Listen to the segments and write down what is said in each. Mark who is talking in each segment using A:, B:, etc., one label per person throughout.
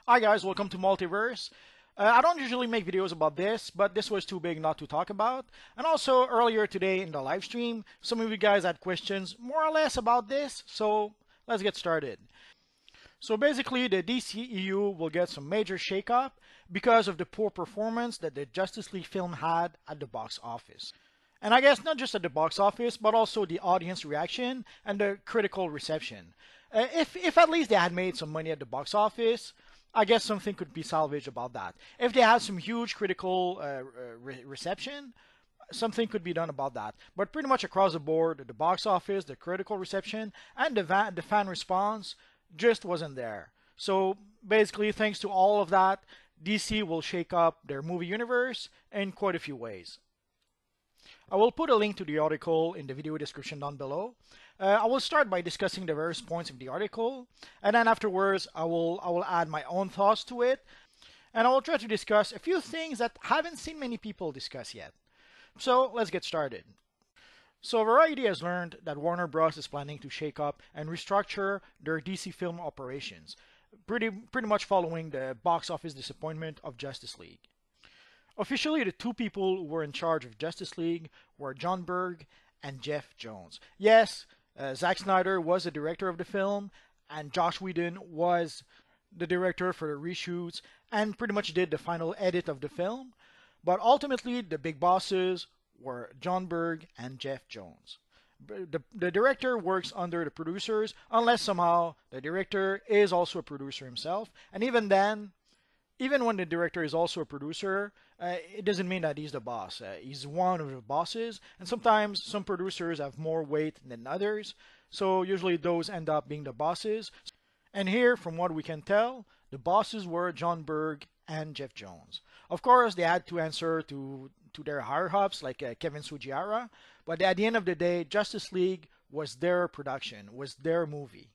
A: Hi guys, welcome to Multiverse. I don't usually make videos about this, but this was too big not to talk about. And also earlier today in the live stream, some of you guys had questions more or less about this, so let's get started. So basically the DCEU will get some major shakeup because of the poor performance that the Justice League film had at the box office. And I guess not just at the box office, but also the audience reaction and the critical reception. If at least they had made some money at the box office, I guess something could be salvaged about that. If they had some huge critical reception, something could be done about that. But pretty much across the board, the box office, the critical reception, and the fan response just wasn't there. So basically, thanks to all of that, DC will shake up their movie universe in quite a few ways. I will put a link to the article in the video description down below. I will start by discussing the various points of the article, and then afterwards I will add my own thoughts to it, and I will try to discuss a few things that haven't seen many people discuss yet. So let's get started. So Variety has learned that Warner Bros. Is planning to shake up and restructure their DC film operations, pretty much following the box office disappointment of Justice League. Officially, the two people who were in charge of Justice League were John Berg and Jeff Jones. Yes, Zack Snyder was the director of the film, and Josh Whedon was the director for the reshoots and pretty much did the final edit of the film. But ultimately, the big bosses were John Berg and Jeff Jones. The director works under the producers, unless somehow the director is also a producer himself. And even then, even when the director is also a producer, it doesn't mean that he's the boss. He's one of the bosses, and sometimes some producers have more weight than others, so usually those end up being the bosses. And here, from what we can tell, the bosses were John Berg and Jeff Jones. Of course, they had to answer to their higher-ups like Kevin Sugiura, but at the end of the day, Justice League was their production, was their movie.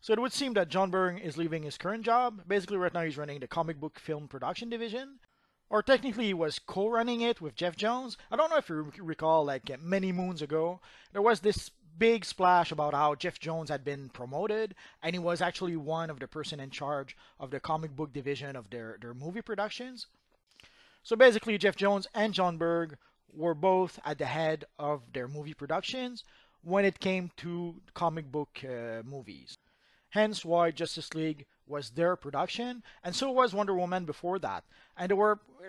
A: So it would seem that John Byrne is leaving his current job. Basically, right now he's running the comic book film production division. Or technically, he was co-running it with Jeff Jones. I don't know if you recall, like many moons ago, there was this big splash about how Jeff Jones had been promoted, and he was actually one of the person in charge of the comic book division of their movie productions. So basically, Jeff Jones and John Berg were both at the head of their movie productions when it came to comic book movies. Hence why Justice League was their production, and so was Wonder Woman before that. And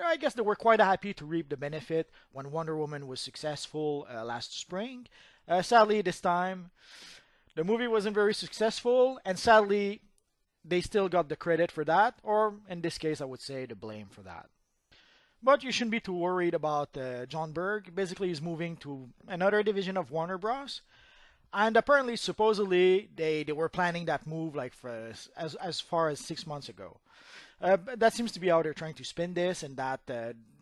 A: I guess they were quite happy to reap the benefit when Wonder Woman was successful last spring. Sadly, this time, the movie wasn't very successful, and sadly, they still got the credit for that, or in this case, I would say the blame for that. But you shouldn't be too worried about John Berg. Basically, he's moving to another division of Warner Bros. And apparently, supposedly, they were planning that move like for as far as 6 months ago. That seems to be how they're trying to spin this, and that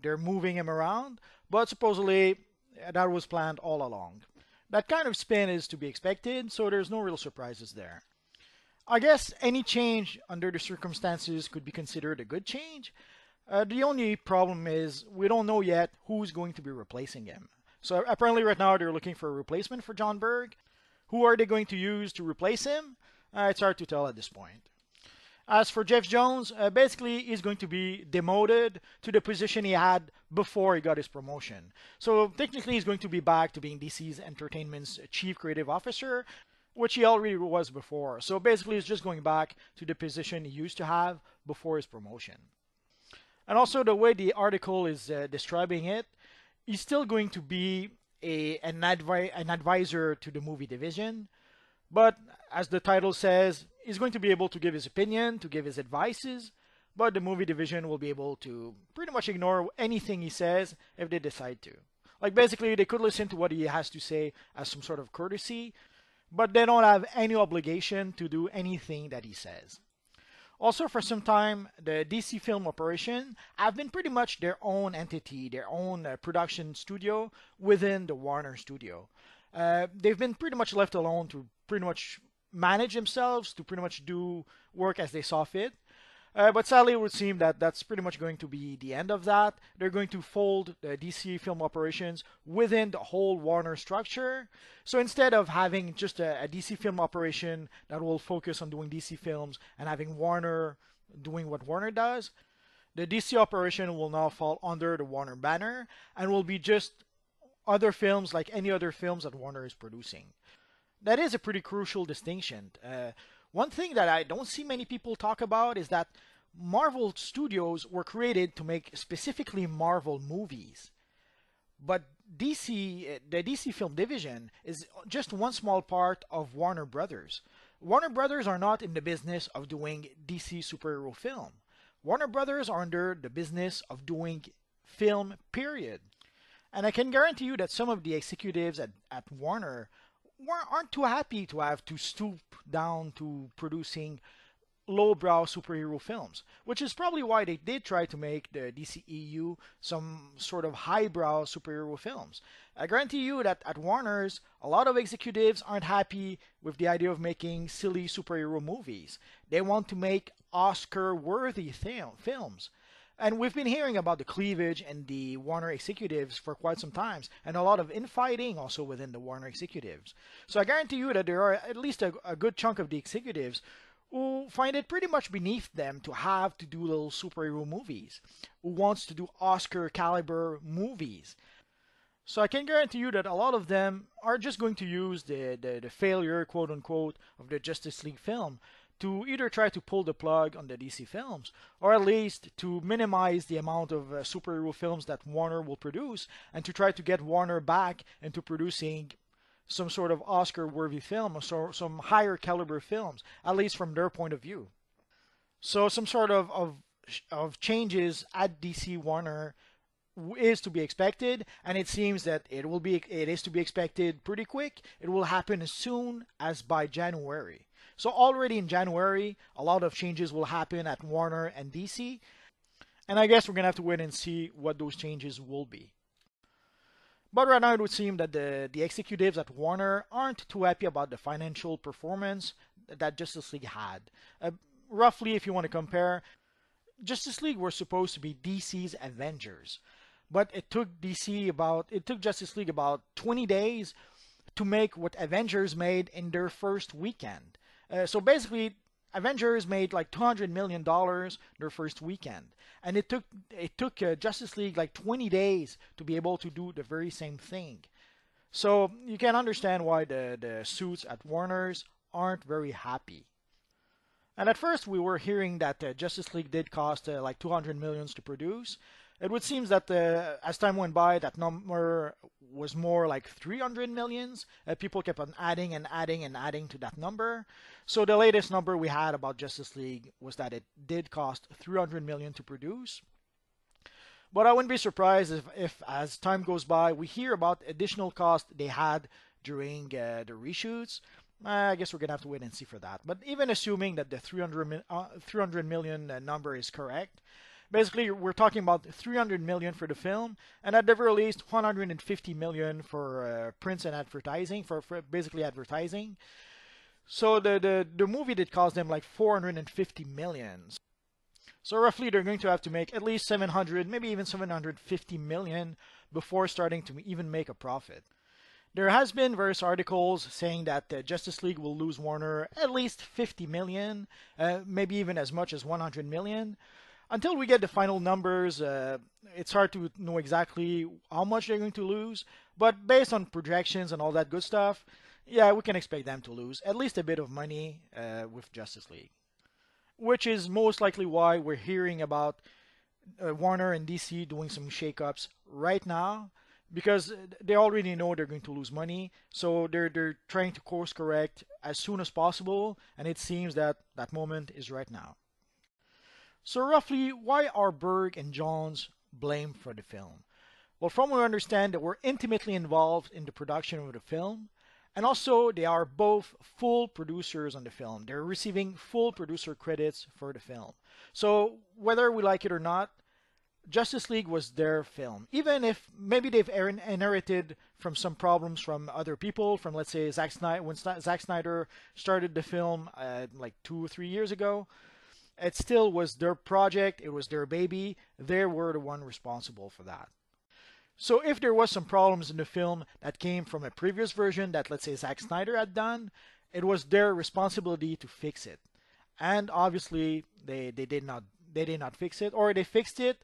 A: they're moving him around. But supposedly, that was planned all along. That kind of spin is to be expected, so there's no real surprises there. I guess any change under the circumstances could be considered a good change. The only problem is we don't know yet who's going to be replacing him. So apparently right now they're looking for a replacement for John Berg. Who are they going to use to replace him? It's hard to tell at this point. As for Jeff Jones, basically he's going to be demoted to the position he had before he got his promotion. So technically he's going to be back to being DC's Entertainment's Chief Creative Officer, which he already was before. So basically he's just going back to the position he used to have before his promotion. And also the way the article is describing it, he's still going to be an advisor to the movie division, but as the title says, he's going to be able to give his opinion, to give his advices, but the movie division will be able to pretty much ignore anything he says if they decide to. Like basically, they could listen to what he has to say as some sort of courtesy, but they don't have any obligation to do anything that he says. Also, for some time, the DC film operation have been pretty much their own entity, their own production studio within the Warner studio. They've been pretty much left alone to pretty much manage themselves, to pretty much do work as they saw fit. But sadly, it would seem that that's pretty much going to be the end of that. They're going to fold the DC film operations within the whole Warner structure. So instead of having just a DC film operation that will focus on doing DC films and having Warner doing what Warner does. The DC operation will now fall under the Warner banner and will be just other films like any other films that Warner is producing. That is a pretty crucial distinction. One thing that I don't see many people talk about is that Marvel Studios were created to make specifically Marvel movies. But the DC film division is just one small part of Warner Brothers. Warner Brothers are not in the business of doing DC superhero film. Warner Brothers are under the business of doing film, period. And I can guarantee you that some of the executives at Warner aren't too happy to have to stoop down to producing lowbrow superhero films, which is probably why they did try to make the DCEU some sort of highbrow superhero films. I guarantee you that at Warner's, a lot of executives aren't happy with the idea of making silly superhero movies. They want to make Oscar-worthy films. And we've been hearing about the cleavage in the Warner executives for quite some time, and a lot of infighting also within the Warner executives. So I guarantee you that there are at least a good chunk of the executives who find it pretty much beneath them to have to do little superhero movies, who wants to do Oscar caliber movies. So I can guarantee you that a lot of them are just going to use the failure, quote unquote, of the Justice League film to either try to pull the plug on the DC films, or at least to minimize the amount of superhero films that Warner will produce, and to try to get Warner back into producing some sort of Oscar-worthy film, or some higher caliber films, at least from their point of view. So some sort of changes at DC Warner is to be expected, and it seems that it is to be expected pretty quick. It will happen as soon as by January. So already in January, a lot of changes will happen at Warner and DC, and I guess we're gonna have to wait and see what those changes will be. But right now it would seem that the executives at Warner aren't too happy about the financial performance that Justice League had. Roughly, if you want to compare, Justice League were supposed to be DC's Avengers, but it took Justice League about 20 days to make what Avengers made in their first weekend. So basically, Avengers made like $200 million their first weekend, and it took Justice League like 20 days to be able to do the very same thing. So you can understand why the suits at Warner's aren't very happy. And at first we were hearing that Justice League did cost like 200 millions to produce. It would seem that as time went by, that number was more like 300 millions. People kept on adding and adding and adding to that number. So the latest number we had about Justice League was that it did cost 300 million to produce. But I wouldn't be surprised if as time goes by, we hear about additional costs they had during the reshoots. I guess we're going to have to wait and see for that. But even assuming that the 300 million number is correct, basically we're talking about 300 million for the film, and at the very least 150 million for prints and advertising, for basically advertising. So the movie did cost them like 450 millions. So roughly they're going to have to make at least 700, maybe even 750 million before starting to even make a profit. There has been various articles saying that Justice League will lose Warner at least 50 million, maybe even as much as 100 million. Until we get the final numbers, it's hard to know exactly how much they're going to lose, but based on projections and all that good stuff, yeah, we can expect them to lose at least a bit of money with Justice League. Which is most likely why we're hearing about Warner and DC doing some shake-ups right now, because they already know they're going to lose money, so they're trying to course correct as soon as possible, and it seems that that moment is right now. So roughly, why are Berg and Johns blamed for the film? Well, from what we understand, they were intimately involved in the production of the film, and also they are both full producers on the film. They're receiving full producer credits for the film. So whether we like it or not, Justice League was their film. Even if maybe they've inherited from some problems from other people, from let's say Zack Snyder, when Zack Snyder started the film like 2 or 3 years ago, it still was their project, it was their baby, they were the one responsible for that. So if there was some problems in the film that came from a previous version that let's say Zack Snyder had done, it was their responsibility to fix it. And obviously they did not fix it, or they fixed it,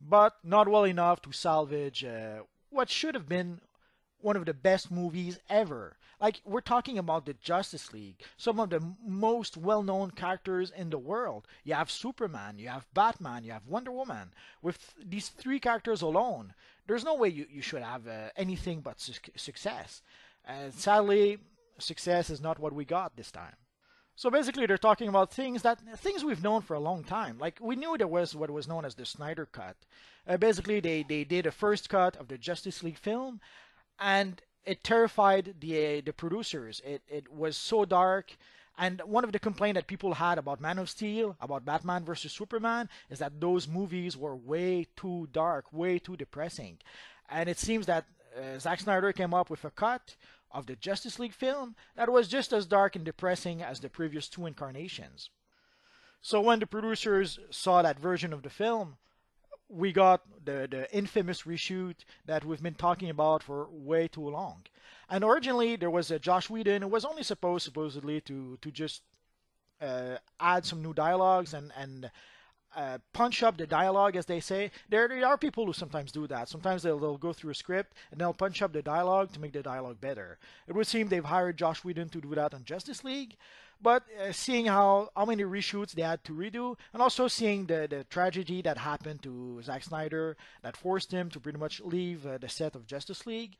A: but not well enough to salvage what should have been one of the best movies ever. Like, we're talking about the Justice League, some of the most well-known characters in the world. You have Superman, you have Batman, you have Wonder Woman. With these three characters alone, there's no way you should have anything but success. And sadly, success is not what we got this time. So basically, they're talking about things we've known for a long time. Like, we knew there was what was known as the Snyder Cut. Basically, they did a first cut of the Justice League film, and it terrified the producers. It was so dark. And one of the complaints that people had about Man of Steel, about Batman versus Superman, is that those movies were way too dark, way too depressing. And it seems that Zack Snyder came up with a cut of the Justice League film that was just as dark and depressing as the previous two incarnations. So when the producers saw that version of the film, we got the infamous reshoot that we've been talking about for way too long. And originally there was a Josh Whedon who was only supposedly to just add some new dialogues and punch up the dialogue, as they say. There are people who sometimes do that. Sometimes they'll go through a script and they'll punch up the dialogue to make the dialogue better. It would seem they've hired Josh Whedon to do that on Justice League. But seeing how many reshoots they had to redo, and also seeing the tragedy that happened to Zack Snyder that forced him to pretty much leave the set of Justice League,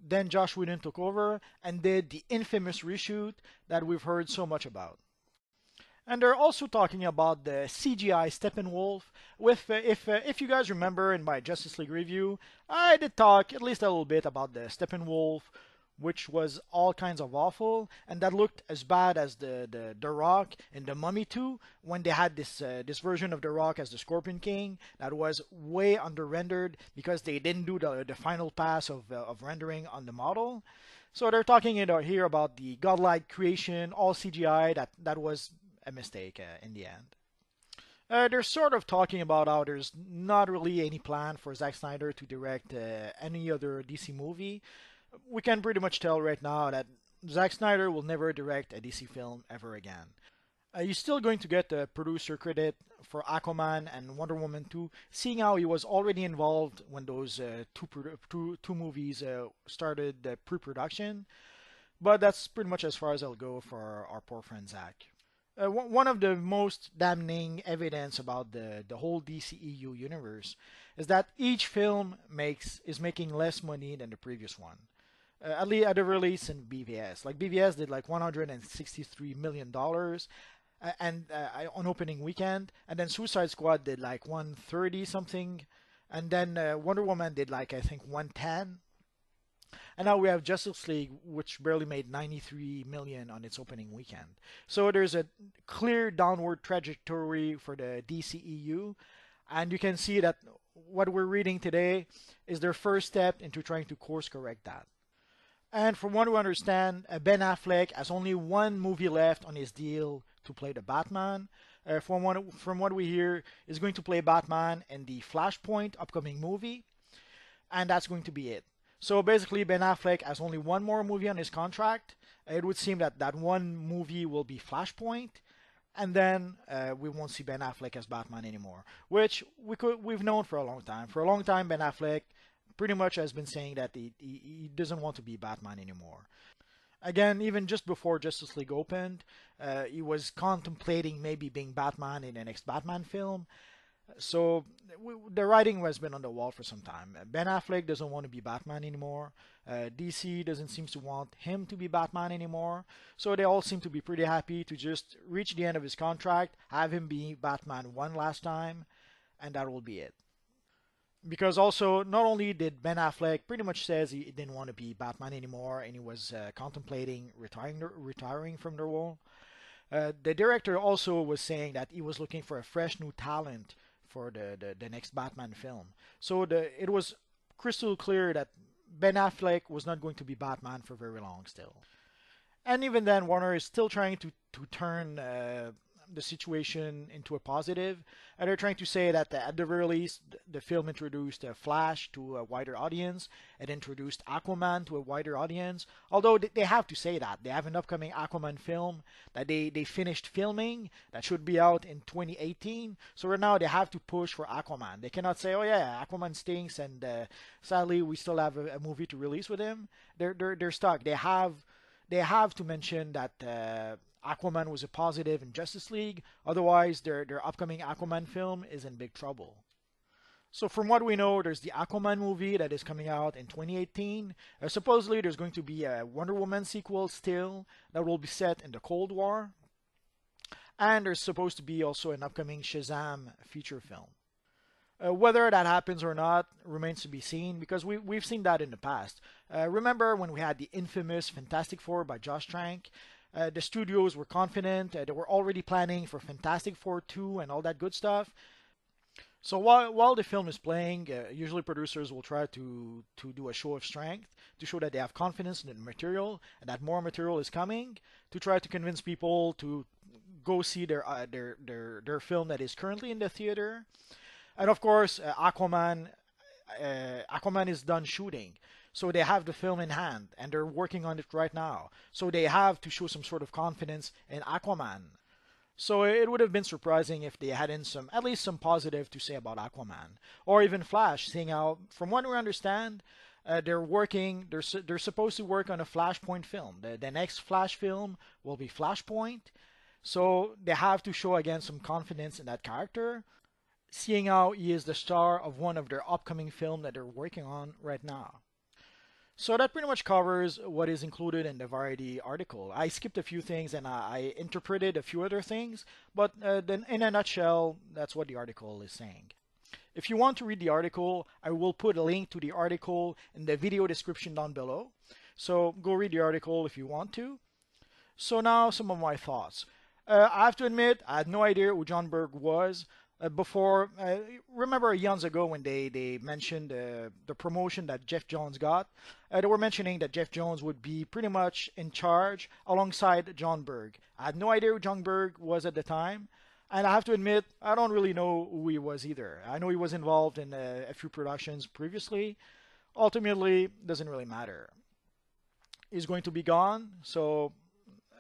A: then Josh Whedon took over and did the infamous reshoot that we've heard so much about. And they're also talking about the CGI Steppenwolf. If you guys remember in my Justice League review, I did talk at least a little bit about the Steppenwolf, which was all kinds of awful, and that looked as bad as the Rock in The Mummy 2, when they had this version of the Rock as the Scorpion King that was way under-rendered because they didn't do the final pass of rendering on the model. So they're talking here about the godlike creation, all CGI, that was a mistake in the end. They're sort of talking about how there's not really any plan for Zack Snyder to direct any other DC movie. We can pretty much tell right now that Zack Snyder will never direct a DC film ever again. He's still going to get the producer credit for Aquaman and Wonder Woman 2, seeing how he was already involved when those two movies started pre-production. But that's pretty much as far as I'll go for our poor friend Zack. One of the most damning evidence about the whole DCEU universe is that each film is making less money than the previous one. At least at the release in BVS. Like, BVS did like $163 million on opening weekend, and then Suicide Squad did like 130 something, and then Wonder Woman did like, I think, 110. And now we have Justice League, which barely made 93 million on its opening weekend. So there's a clear downward trajectory for the DCEU, and you can see that what we're reading today is their first step into trying to course correct that. And from what we understand, Ben Affleck has only one movie left on his deal to play the Batman. From what we hear, is going to play Batman in the Flashpoint upcoming movie, and that's going to be it. So basically, Ben Affleck has only one more movie on his contract. It would seem that that one movie will be Flashpoint, and then we won't see Ben Affleck as Batman anymore, which we've known for a long time. For a long time, Ben Affleck pretty much has been saying that he doesn't want to be Batman anymore. Again, even just before Justice League opened, he was contemplating maybe being Batman in the next Batman film. So the writing has been on the wall for some time. Ben Affleck doesn't want to be Batman anymore. DC doesn't seem to want him to be Batman anymore. So they all seem to be pretty happy to just reach the end of his contract, have him be Batman one last time, and that will be it. Because also, not only did Ben Affleck pretty much says he didn't want to be Batman anymore, and he was contemplating retiring from the role, the director also was saying that he was looking for a fresh new talent for the next Batman film. So it was crystal clear that Ben Affleck was not going to be Batman for very long still. And even then, Warner is still trying to turn the situation into a positive. And they're trying to say that at the very least, the film introduced Flash to a wider audience. It introduced Aquaman to a wider audience. Although they have to say that. They have an upcoming Aquaman film that they finished filming that should be out in 2018. So right now they have to push for Aquaman. They cannot say, oh yeah, Aquaman stinks and sadly we still have a movie to release with him. They're stuck. They have to mention that Aquaman was a positive in Justice League. Otherwise, their upcoming Aquaman film is in big trouble. So from what we know, there's the Aquaman movie that is coming out in 2018. Supposedly, there's going to be a Wonder Woman sequel still that will be set in the Cold War. And there's supposed to be also an upcoming Shazam feature film. Whether that happens or not remains to be seen because we've seen that in the past. Remember when we had the infamous Fantastic Four by Josh Trank? The studios were confident. They were already planning for Fantastic Four 2 and all that good stuff. So while the film is playing, usually producers will try to do a show of strength to show that they have confidence in the material and that more material is coming to try to convince people to go see their film that is currently in the theater. And of course, Aquaman is done shooting. So they have the film in hand and they're working on it right now. So they have to show some sort of confidence in Aquaman. So it would have been surprising if they had at least some positive to say about Aquaman. Or even Flash, seeing how, from what we understand, they're supposed to work on a Flashpoint film. The next Flash film will be Flashpoint. So they have to show again some confidence in that character, seeing how he is the star of one of their upcoming film that they're working on right now. So that pretty much covers what is included in the Variety article. I skipped a few things and I interpreted a few other things, but then in a nutshell, that's what the article is saying. If you want to read the article, I will put a link to the article in the video description down below. So go read the article if you want to. So now some of my thoughts. I have to admit, I had no idea who John Berg was. Before, remember years ago when they mentioned the promotion that Jeff Jones got, they were mentioning that Jeff Jones would be pretty much in charge alongside John Berg. I had no idea who John Berg was at the time, and I have to admit, I don't really know who he was either. I know he was involved in a few productions previously. Ultimately, doesn't really matter. He's going to be gone, so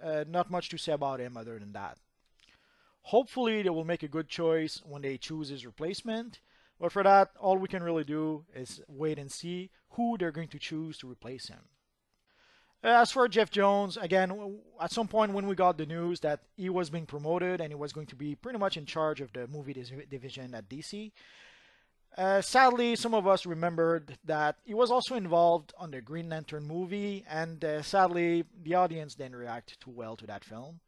A: not much to say about him other than that. Hopefully, they will make a good choice when they choose his replacement. But for that, all we can really do is wait and see who they're going to choose to replace him. As for Jeff Jones, again, at some point when we got the news that he was being promoted and he was going to be pretty much in charge of the movie division at DC, sadly, some of us remembered that he was also involved on the Green Lantern movie, and sadly, the audience didn't react too well to that film.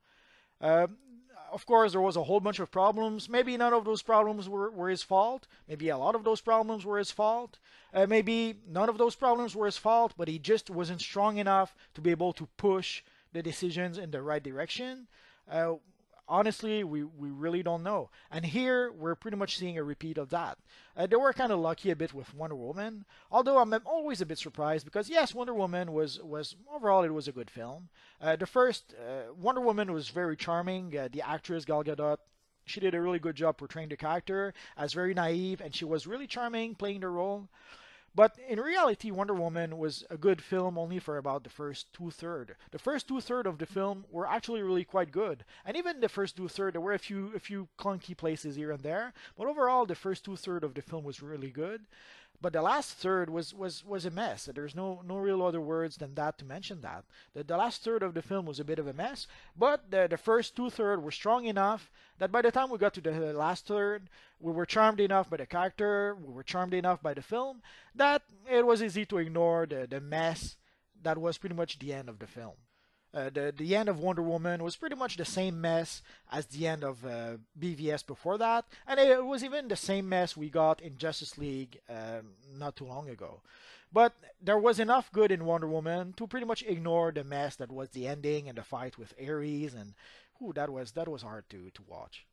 A: Of course, there was a whole bunch of problems. Maybe none of those problems were his fault. Maybe a lot of those problems were his fault. Maybe none of those problems were his fault, but he just wasn't strong enough to be able to push the decisions in the right direction. Honestly, we really don't know. And here, we're pretty much seeing a repeat of that. They were kind of lucky a bit with Wonder Woman, although I'm always a bit surprised because, yes, Wonder Woman was overall, it was a good film. The first Wonder Woman was very charming. The actress, Gal Gadot, she did a really good job portraying the character as very naive, and she was really charming playing the role. But in reality, Wonder Woman was a good film only for about the first two-thirds. The first two-thirds of the film were actually really quite good. And even the first two-thirds, there were a few clunky places here and there. But overall, the first two-thirds of the film was really good. But the last third was a mess. There's no real other words than that to mention that. The last third of the film was a bit of a mess, but the first two-thirds were strong enough that by the time we got to the last third, we were charmed enough by the character, we were charmed enough by the film, that it was easy to ignore the mess that was pretty much the end of the film. The end of Wonder Woman was pretty much the same mess as the end of BVS before that, and it was even the same mess we got in Justice League not too long ago. But there was enough good in Wonder Woman to pretty much ignore the mess that was the ending and the fight with Ares, and that was hard to watch.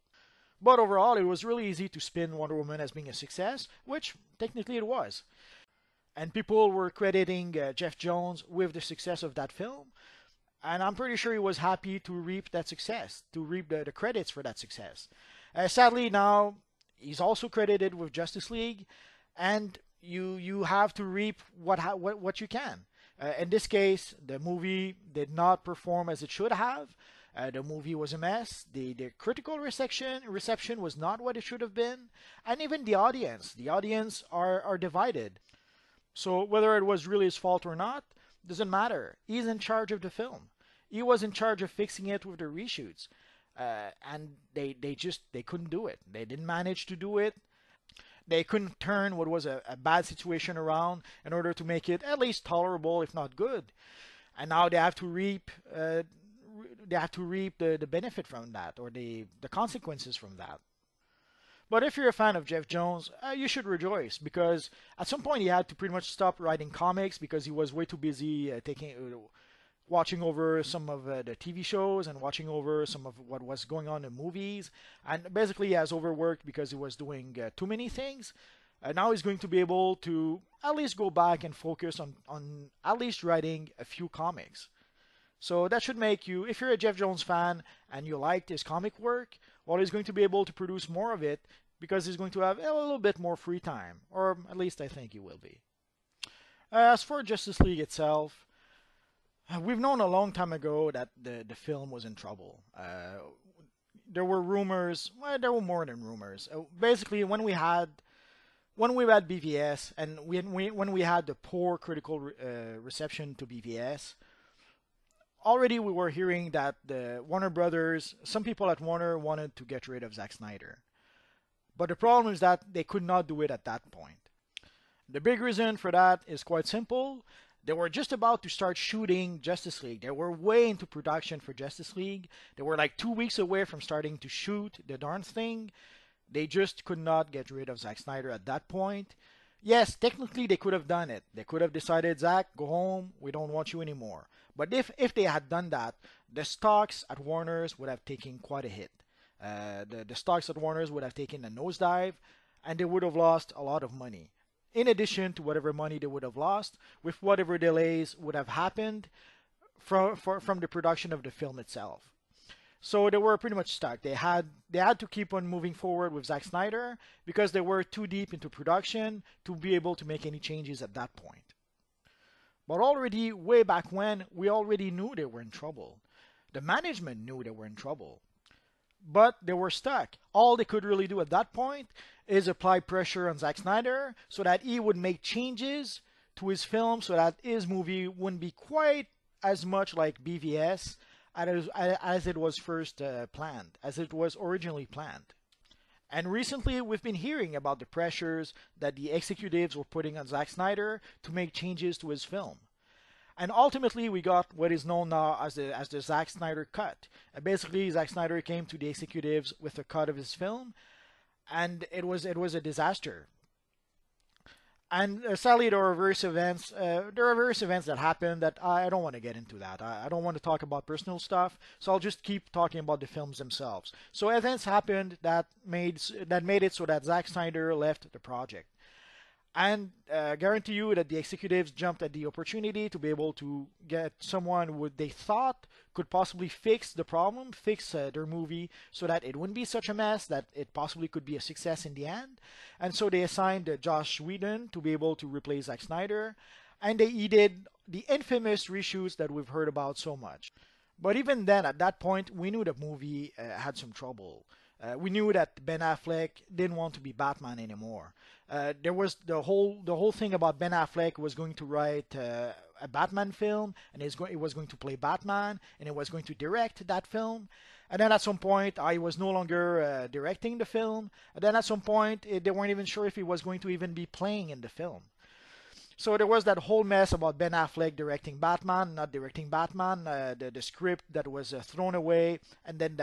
A: But overall, it was really easy to spin Wonder Woman as being a success, which technically it was. And people were crediting Jeff Jones with the success of that film. And I'm pretty sure he was happy to reap that success, to reap the credits for that success. Sadly, now he's also credited with Justice League, and you have to reap what you can. In this case, the movie did not perform as it should have. The movie was a mess. The critical reception was not what it should have been, and even the audience are divided. So whether it was really his fault or not doesn't matter. He's in charge of the film. He was in charge of fixing it with the reshoots, and they couldn't do it. They didn't manage to do it. They couldn't turn what was a bad situation around in order to make it at least tolerable, if not good. And now they have to reap the benefit from that, or the consequences from that. But if you're a fan of Jeff Jones, you should rejoice, because at some point he had to pretty much stop writing comics because he was way too busy watching over some of the TV shows and watching over some of what was going on in movies. And basically he has overworked because he was doing too many things. Now he's going to be able to at least go back and focus on at least writing a few comics. So that should make you, if you're a Jeff Jones fan and you liked his comic work, well, he's going to be able to produce more of it because he's going to have a little bit more free time. Or at least I think he will be. As for Justice League itself, we've known a long time ago that the film was in trouble. There were rumors. Well, there were more than rumors. Basically, when we had BVS and when we had the poor critical reception to BVS, already we were hearing that the Warner Brothers, some people at Warner wanted to get rid of Zack Snyder. But the problem is that they could not do it at that point. The big reason for that is quite simple. They were just about to start shooting Justice League. They were way into production for Justice League. They were like 2 weeks away from starting to shoot the darn thing. They just could not get rid of Zack Snyder at that point. Yes, technically they could have done it. They could have decided, Zack, go home. We don't want you anymore. But if they had done that, the stocks at Warner's would have taken quite a hit. The stocks at Warner's would have taken a nosedive, and they would have lost a lot of money. In addition to whatever money they would have lost, with whatever delays would have happened from the production of the film itself. So they were pretty much stuck. They had to keep on moving forward with Zack Snyder because they were too deep into production to be able to make any changes at that point. But already, way back when, we already knew they were in trouble. The management knew they were in trouble. But they were stuck. All they could really do at that point is apply pressure on Zack Snyder so that he would make changes to his film so that his movie wouldn't be quite as much like BVS as it was first planned, as it was originally planned. And recently we've been hearing about the pressures that the executives were putting on Zack Snyder to make changes to his film. And ultimately, we got what is known now as the Zack Snyder cut. Basically, Zack Snyder came to the executives with a cut of his film, and it was a disaster. And sadly, there are various events. That happened that I don't want to get into that. I don't want to talk about personal stuff, so I'll just keep talking about the films themselves. So events happened that made it so that Zack Snyder left the project. And guarantee you that the executives jumped at the opportunity to be able to get someone who they thought could possibly fix the problem, fix their movie so that it wouldn't be such a mess, that it possibly could be a success in the end. And so they assigned Josh Whedon to be able to replace Zack Snyder. And he did the infamous reshoots that we've heard about so much. But even then, at that point, we knew the movie had some trouble. We knew that Ben Affleck didn't want to be Batman anymore. There was the whole thing about Ben Affleck was going to write a Batman film, and he was going to play Batman, and he was going to direct that film. And then at some point, he was no longer directing the film. And then at some point, they weren't even sure if he was going to even be playing in the film. So there was that whole mess about Ben Affleck directing Batman, not directing Batman, the script that was thrown away, and then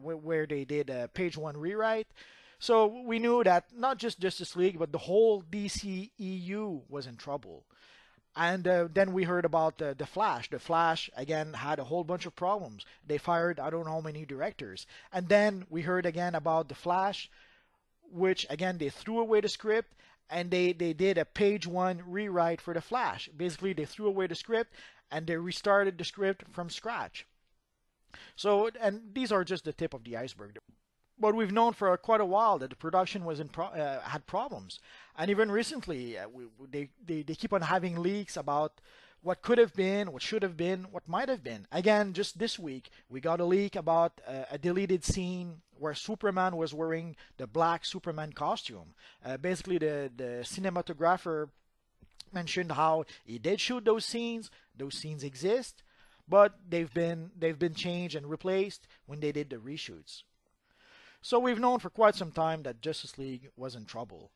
A: where they did a page one rewrite. So we knew that not just Justice League, but the whole DCEU was in trouble. And then we heard about the Flash. The Flash, again, had a whole bunch of problems. They fired I don't know how many directors. And then we heard again about the Flash, which, again, they threw away the script. And they did a page one rewrite for the Flash. Basically, they threw away the script and they restarted the script from scratch. So, and these are just the tip of the iceberg. But we've known for quite a while that the production was had problems, and even recently, they keep on having leaks about what could have been, what should have been, what might have been. Again, just this week, we got a leak about a deleted scene where Superman was wearing the black Superman costume. Basically, the cinematographer mentioned how he did shoot those scenes. Those scenes exist, but they've been changed and replaced when they did the reshoots. So we've known for quite some time that Justice League was in trouble.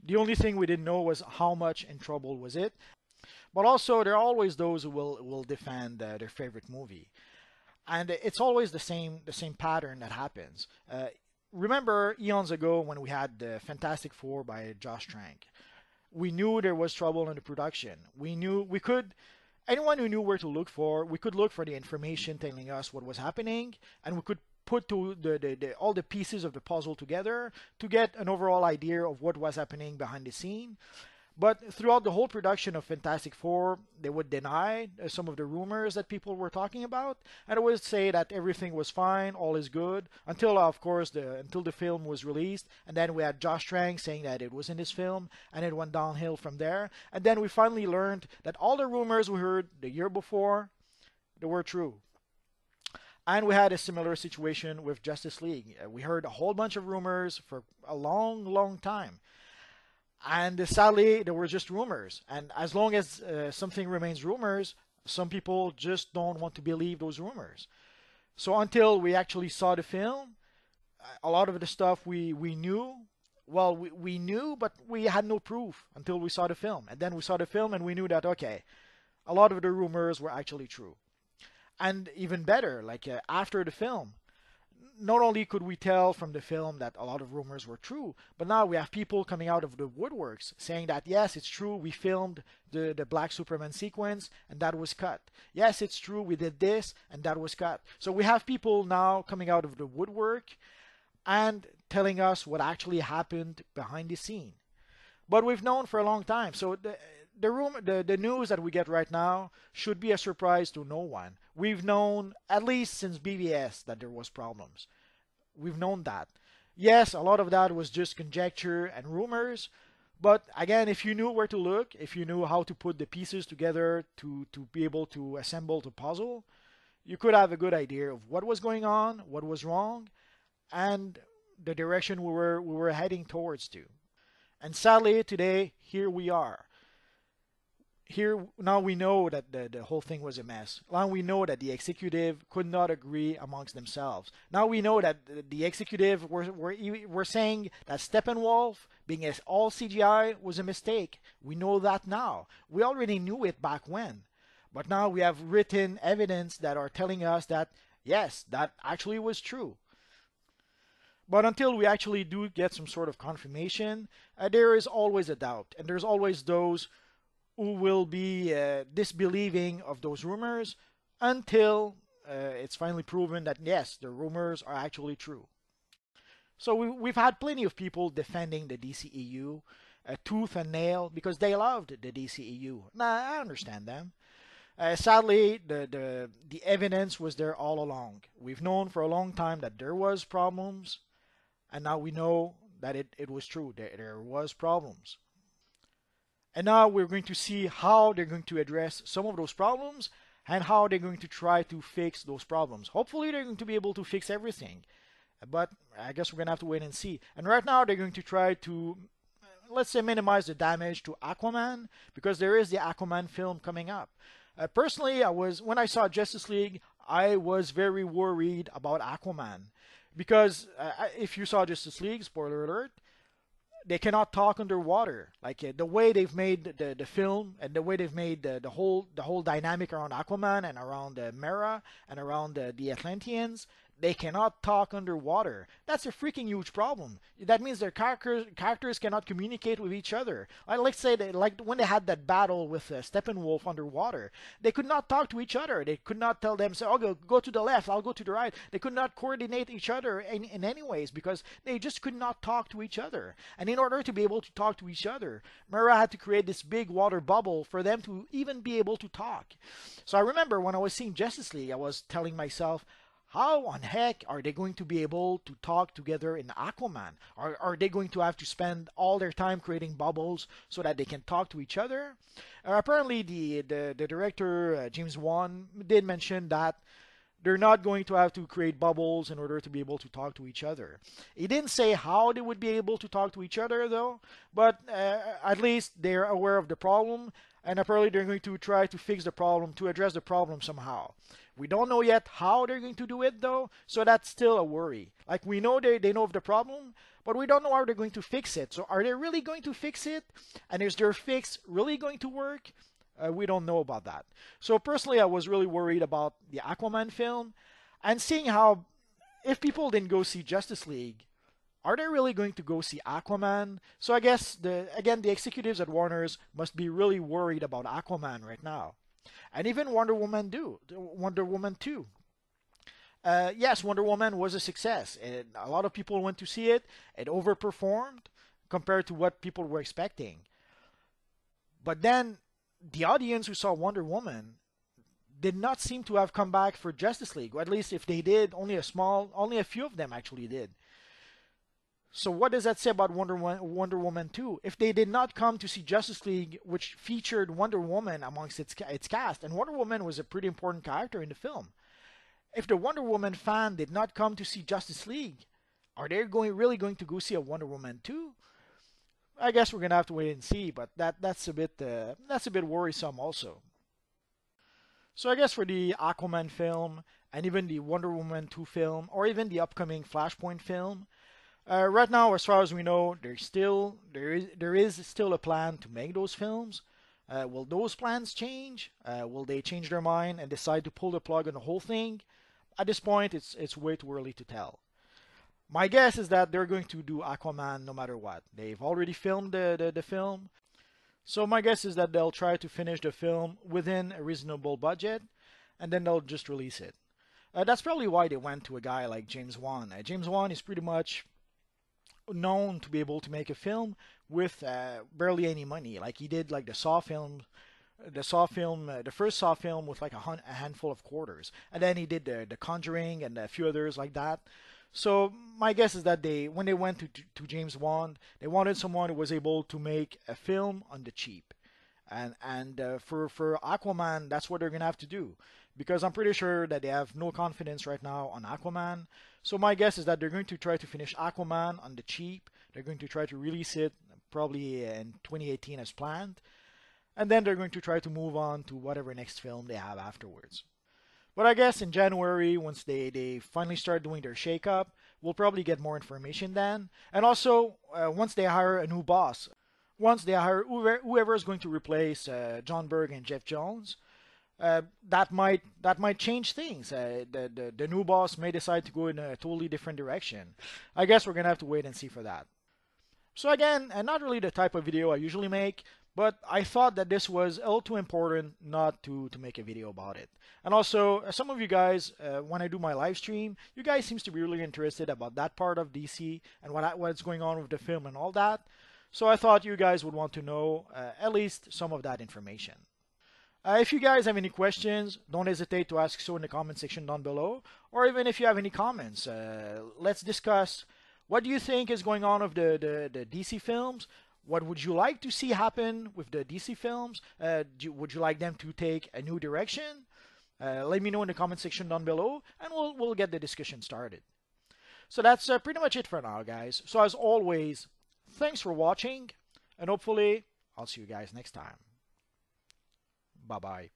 A: The only thing we didn't know was how much in trouble was it. But also, there are always those who will defend their favorite movie, and it's always the same pattern that happens. Remember eons ago when we had the Fantastic Four by Josh Trank? We knew there was trouble in the production. We knew we could. Anyone who knew where to look for, we could look for the information telling us what was happening, and we could put to all the pieces of the puzzle together to get an overall idea of what was happening behind the scene. But throughout the whole production of Fantastic Four, they would deny some of the rumors that people were talking about, and always say that everything was fine, all is good, until of course until the film was released, and then we had Josh Trank saying that it was in his film, and it went downhill from there. And then we finally learned that all the rumors we heard the year before, they were true. And we had a similar situation with Justice League. We heard a whole bunch of rumors for a long, long time. And sadly, there were just rumors. And as long as something remains rumors, some people just don't want to believe those rumors. So until we actually saw the film, a lot of the stuff we knew, well, we knew, but we had no proof until we saw the film. And then we saw the film and we knew that, okay, a lot of the rumors were actually true. And even better, like after the film, not only could we tell from the film that a lot of rumors were true, but now we have people coming out of the woodworks saying that yes, it's true, we filmed the Black Superman sequence and that was cut. Yes, it's true, we did this and that was cut. So we have people now coming out of the woodwork and telling us what actually happened behind the scene. But we've known for a long time. So the news that we get right now should be a surprise to no one. We've known at least since BVS that there was problems. We've known that. Yes, a lot of that was just conjecture and rumors, but again, if you knew where to look, if you knew how to put the pieces together to be able to assemble the puzzle, you could have a good idea of what was going on, what was wrong, and the direction we were heading towards to. And sadly, today, here we are. Here now we know that the whole thing was a mess. Now we know that the executive could not agree amongst themselves. Now we know that the executive were saying that Steppenwolf being all CGI was a mistake. We know that now. We already knew it back when. But now we have written evidence that are telling us that yes, that actually was true. But until we actually do get some sort of confirmation, there is always a doubt. And there's always those who will be disbelieving of those rumors until it's finally proven that yes, the rumors are actually true. So we've had plenty of people defending the DCEU tooth and nail because they loved the DCEU. Nah, I understand them. Sadly, the evidence was there all along. We've known for a long time that there was problems, and now we know that it was true. There was problems. And now we're going to see how they're going to address some of those problems and how they're going to try to fix those problems. Hopefully they're going to be able to fix everything. But I guess we're going to have to wait and see. And right now they're going to try to, let's say, minimize the damage to Aquaman because there is the Aquaman film coming up. Personally, when I saw Justice League, I was very worried about Aquaman. Because if you saw Justice League, spoiler alert, they cannot talk underwater. Like the way they've made the film and the way they've made the whole dynamic around Aquaman and around Mera and around the Atlanteans, they cannot talk underwater. That's a freaking huge problem. That means their characters cannot communicate with each other. Let's say that, like when they had that battle with Steppenwolf underwater, they could not talk to each other. They could not tell them, say, "Oh, go to the left, I'll go to the right." They could not coordinate each other in any ways because they just could not talk to each other. And in order to be able to talk to each other, Mera had to create this big water bubble for them to even be able to talk. So I remember when I was seeing Justice League, I was telling myself, how on heck are they going to be able to talk together in Aquaman? Are they going to have to spend all their time creating bubbles so that they can talk to each other? Apparently, the director, James Wan, did mention that they're not going to have to create bubbles in order to be able to talk to each other. He didn't say how they would be able to talk to each other, though, but at least they're aware of the problem, and apparently they're going to try to fix the problem, to address the problem somehow. We don't know yet how they're going to do it, though, so that's still a worry. Like, we know they know of the problem, but we don't know how they're going to fix it. So are they really going to fix it? And is their fix really going to work? We don't know about that. So personally, I was really worried about the Aquaman film and seeing how, if people didn't go see Justice League, are they really going to go see Aquaman? So I guess, the executives at Warner's must be really worried about Aquaman right now. And even Wonder Woman 2. Yes, Wonder Woman was a success. A lot of people went to see it. It overperformed compared to what people were expecting. But then the audience who saw Wonder Woman did not seem to have come back for Justice League. Or at least if they did, only a few of them actually did. So what does that say about Wonder Woman 2? If they did not come to see Justice League, which featured Wonder Woman amongst its cast, and Wonder Woman was a pretty important character in the film, if the Wonder Woman fan did not come to see Justice League, are they really going to go see a Wonder Woman 2? I guess we're gonna have to wait and see, but that's a bit worrisome also. So I guess for the Aquaman film and even the Wonder Woman 2 film, or even the upcoming Flashpoint film, right now, as far as we know, there is still a plan to make those films. Will those plans change? Will they change their mind and decide to pull the plug on the whole thing? At this point, it's way too early to tell. My guess is that they're going to do Aquaman no matter what. They've already filmed the film. So my guess is that they'll try to finish the film within a reasonable budget, and then they'll just release it. That's probably why they went to a guy like James Wan. James Wan is pretty much known to be able to make a film with barely any money. Like he did like the first Saw film with like a handful of quarters, and then he did the Conjuring and a few others like that. So my guess is that when they went to James Wan, they wanted someone who was able to make a film on the cheap, and for Aquaman, that's what they're gonna have to do, because I'm pretty sure that they have no confidence right now on Aquaman. So my guess is that they're going to try to finish Aquaman on the cheap. They're going to try to release it probably in 2018 as planned, and then they're going to try to move on to whatever next film they have afterwards. But I guess in January, once they finally start doing their shake-up, we'll probably get more information then. And also, once they hire a new boss, once they hire whoever is going to replace John Berg and Jeff Jones, that might change things. The new boss may decide to go in a totally different direction. I guess we're gonna have to wait and see for that. So again, not really the type of video I usually make, but I thought that this was a little too important not to make a video about it. And also, some of you guys, when I do my live stream, you guys seems to be really interested about that part of DC and what's going on with the film and all that. So I thought you guys would want to know at least some of that information. If you guys have any questions, don't hesitate to ask so in the comment section down below. Or even if you have any comments, let's discuss. What do you think is going on with the DC films? What would you like to see happen with the DC films? Would you like them to take a new direction? Let me know in the comment section down below, and we'll get the discussion started. So that's pretty much it for now, guys. So as always, thanks for watching, and hopefully I'll see you guys next time. Bye-bye.